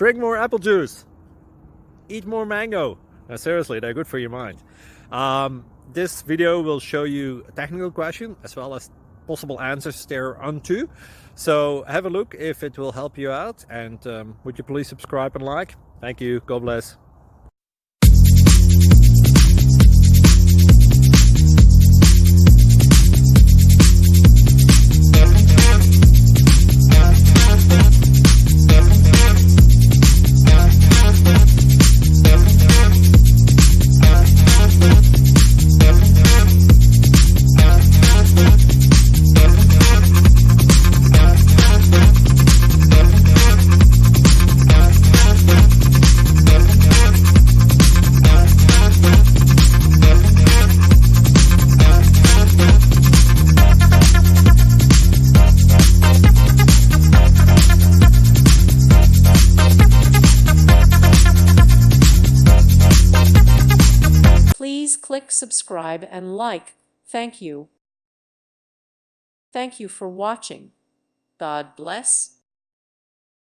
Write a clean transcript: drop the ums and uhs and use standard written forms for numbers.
Drink more apple juice. Eat more mango. No, seriously, they're good for your mind. This video will show you a technical question as well as possible answers thereunto. So have a look if it will help you out, and would you please subscribe and like? Thank you. God bless. Please click subscribe and like. Thank you. Thank you for watching. God bless.